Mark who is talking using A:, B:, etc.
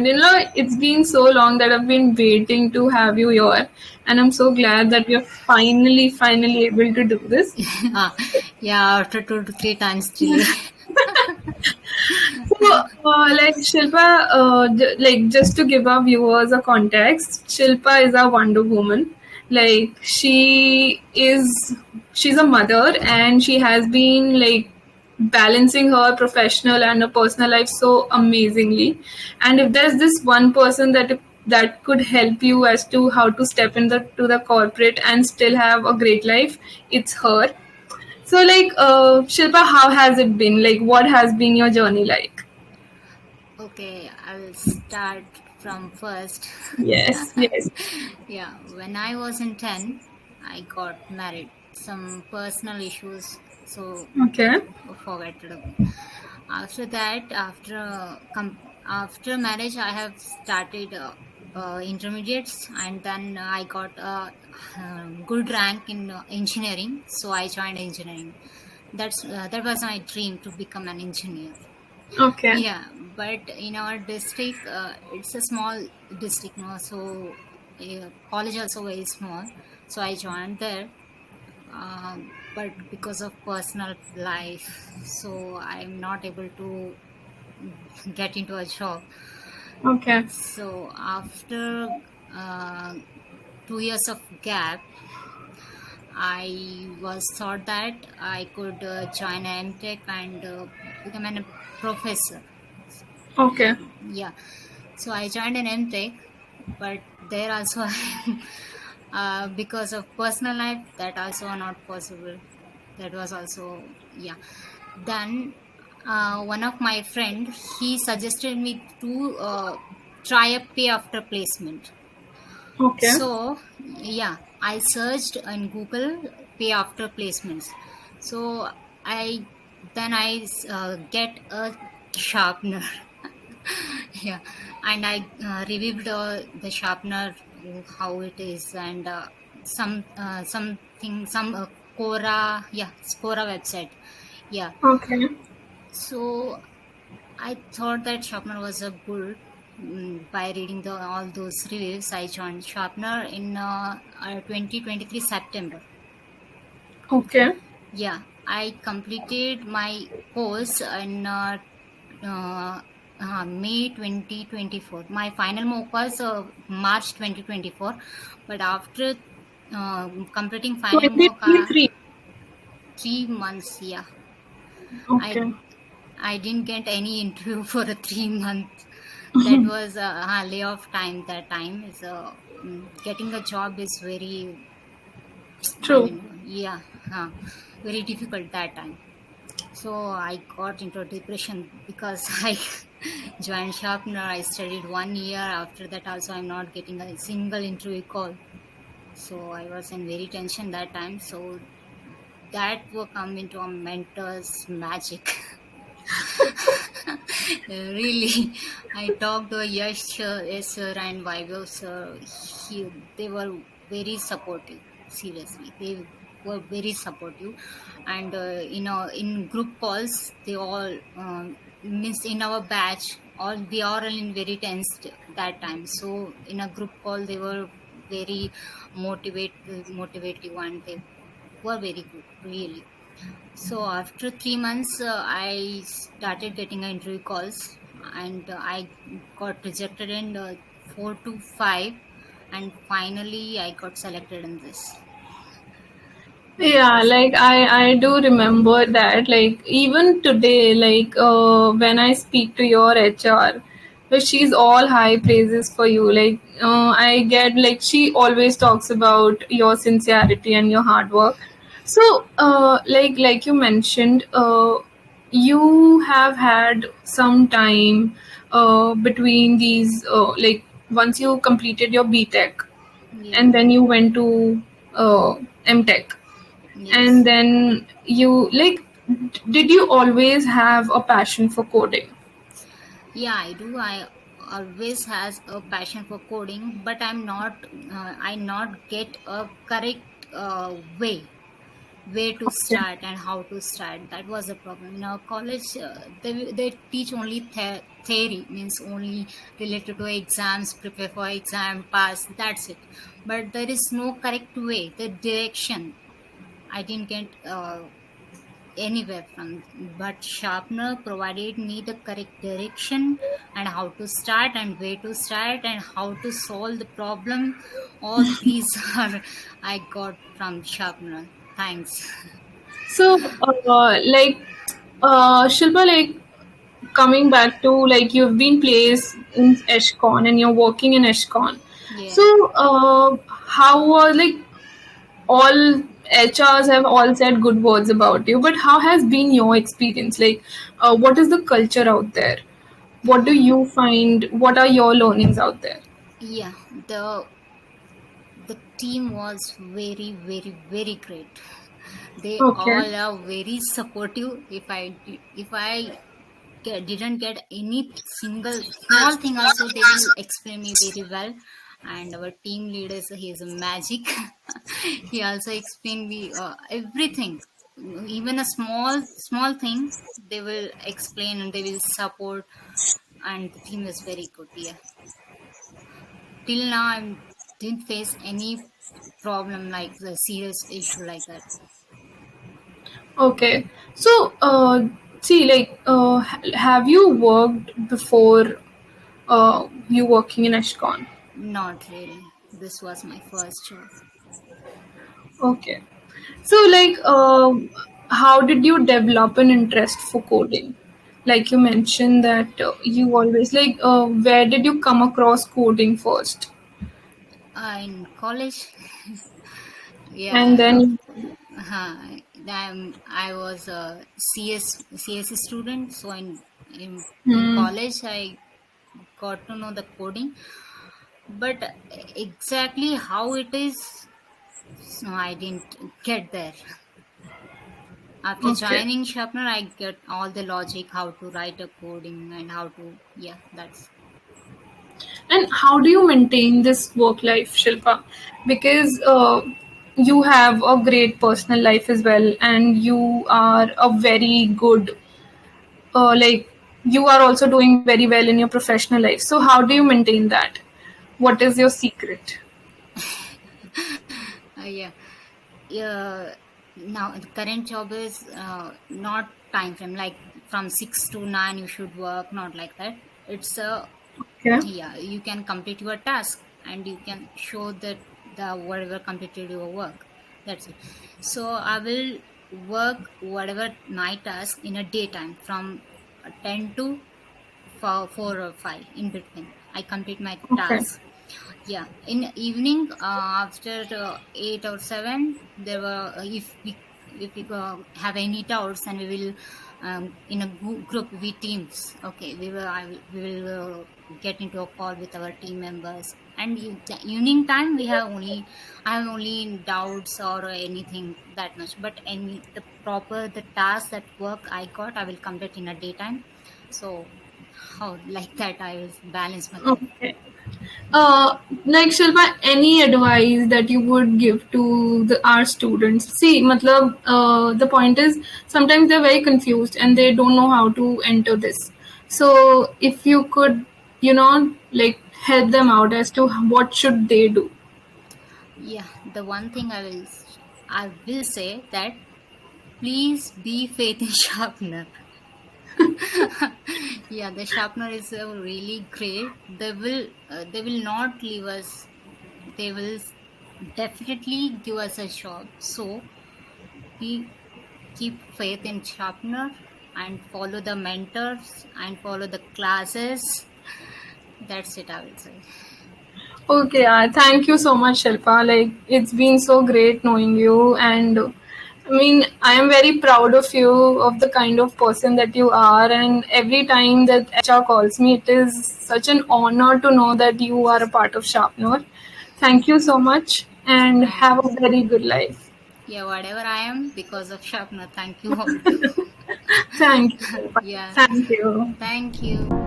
A: good. It's been so long that I've been waiting to have you here, and I'm so glad that we're finally able to do this.
B: Ah, yeah, after 2 to 3 times delay.
A: So, like Shilpa, just to give our viewers a context, Shilpa is a Wonder Woman. Like she's a mother, and she has been like balancing her professional and her personal life so amazingly. And if there's this one person that could help you as to how to step in the corporate and still have a great life, it's her. So, Shilpa, how has it been? Like, what has been your journey like?
B: Okay, I'll start from first.
A: Yes, yes.
B: Yeah, when I was in 10, I got married. Some personal issues, so I
A: Okay.
B: forgot it. After that, after marriage, I have started intermediates, and then I got a good rank in engineering, so I joined engineering. That was my dream, to become an engineer.
A: Okay.
B: Yeah, but in our district, it's a small district, no, so college also very small. So I joined there, but because of personal life, so I'm not able to get into a job.
A: Okay.
B: So after uh, 2 years of gap, I was thought that I could join a MTech and become a professor.
A: Okay.
B: Yeah, so I joined an MTech, but there also because of personal life, that also not possible. That was also, yeah. Then one of my friend, he suggested me to try a pay after placement.
A: Okay.
B: So yeah, I searched in Google pay after placements. So I I get a sharpener. Yeah, and I reviewed the sharpener, how it is, and some Quora, yeah, Quora website. Yeah,
A: Okay.
B: so I thought that sharpener was a good. By reading all those reviews, I joined sharpener in 2023 September.
A: Okay.
B: Yeah, I completed my course in May 2024. My final mock was March 2024, but after completing final mock,
A: 2023.
B: 3 months. Yeah, I
A: Okay.
B: I didn't get any interview for a 3 month. That was a layoff time. That time is getting a job is very. I
A: True.
B: mean, yeah, very difficult that time. So I got into depression because I joined sharpener. I studied 1 year. After that, also I'm not getting a single interview call. So I was in very tension that time. So that will come into a mentor's magic. Really, I talked to Yash sir and Vaibhav sir. They were very supportive. Seriously, they were very supportive, and in group calls, they all means in our batch. All we are all in very tense that time. So in a group call, they were very motivative, and they were very good, really. So after 3 months, I started getting interview calls, and I got rejected in 4 to 5, and finally I got selected in this. That
A: Yeah,
B: was,
A: like I do remember that. Like even today, when I speak to your HR, like she's all high praises for you. I get like she always talks about your sincerity and your hard work. So like you mentioned, you have had some time between these once you completed your BTech
B: yeah,
A: and then you went to MTech, and
B: yes,
A: then did you always have a passion for coding?
B: yeah, I do. I always has a passion for coding, but I not get a correct way. where to
A: Okay.
B: start and how to start. That was the problem in our college. They teach only theory, means only related to exams, prepare for exam, pass, that's it. But there is no correct way, the direction. I didn't get anywhere from, but Sharpener provided me the correct direction and how to start and where to start and how to solve the problem. All these are I got from Sharpener. Thanks.
A: So, Shilpa, like coming back to like you've been placed in Eshcon and you're working in Eshcon.
B: Yeah.
A: So, how like all HRs have all said good words about you, but how has been your experience? Like, what is the culture out there? What do you find? What are your learnings out there?
B: Yeah, the team was very, very, very great. They
A: Okay.
B: all are very supportive. If I didn't get any single small thing also, they will explain me very well. And our team leader, he is a magic. He also explained me everything, even a small thing they will explain and they will support. And the team is very good. Yeah, till now I didn't face any problem like the serious issue like that.
A: Okay. So, see, like, have you worked before you working in Ashcon?
B: Not really, this was my first job.
A: Okay. So, like, how did you develop an interest for coding? Like you mentioned that you always like, where did you come across coding first?
B: In college.
A: And
B: Yeah.
A: then,
B: I was a CSC student, so in
A: hmm,
B: college I got to know the coding, but exactly how it is, no, I didn't get there. After
A: okay.
B: joining Sharpener, I get all the logic, how to write a coding and how to, yeah, that's.
A: And how do you maintain this work life, Shilpa? Because you have a great personal life as well, and you are a very good, like, you are also doing very well in your professional life. So, how do you maintain that? What is your secret?
B: Yeah. Yeah, now the current job is not time frame like from 6 to 9 you should work, not like that. It's a,
A: Okay.
B: yeah, you can complete your task and you can show that the whatever completed your work, that's it. So I will work whatever my task in a daytime from 10 to 4 or 5, in between I complete my
A: Okay.
B: task. Yeah, in evening, after 8 or 7, there were if we have any doubts, and we will in a group, we teams. Okay, we will get into a call with our team members. And the evening time, I have only doubts or anything that much. But any the task, that work I got, I will complete in a daytime. So how like that I will balance my life.
A: Okay. Like Shilpa, any advice that you would give to our students? See, matlab, the point is sometimes they're very confused and they don't know how to enter this. So if you could, like help them out as to what should they do.
B: Yeah, the one thing I will say that please be faith in sharpener. Yeah, the sharpener is really great. They will not leave us. They will definitely give us a job. So we keep faith in sharpener and follow the mentors and follow the classes. That's it, I will say.
A: Okay, thank you so much, Shilpa. Like, it's been so great knowing you, and I mean, I am very proud of you, of the kind of person that you are. And every time that HR calls me, it is such an honor to know that you are a part of Sharpnor. Thank you so much, and have a
B: Thanks.
A: very good life.
B: Yeah, whatever I am because of sharpener. Thank you all too.
A: Thank you, Shilpa.
B: Yeah.
A: Thank you.
B: Thank you.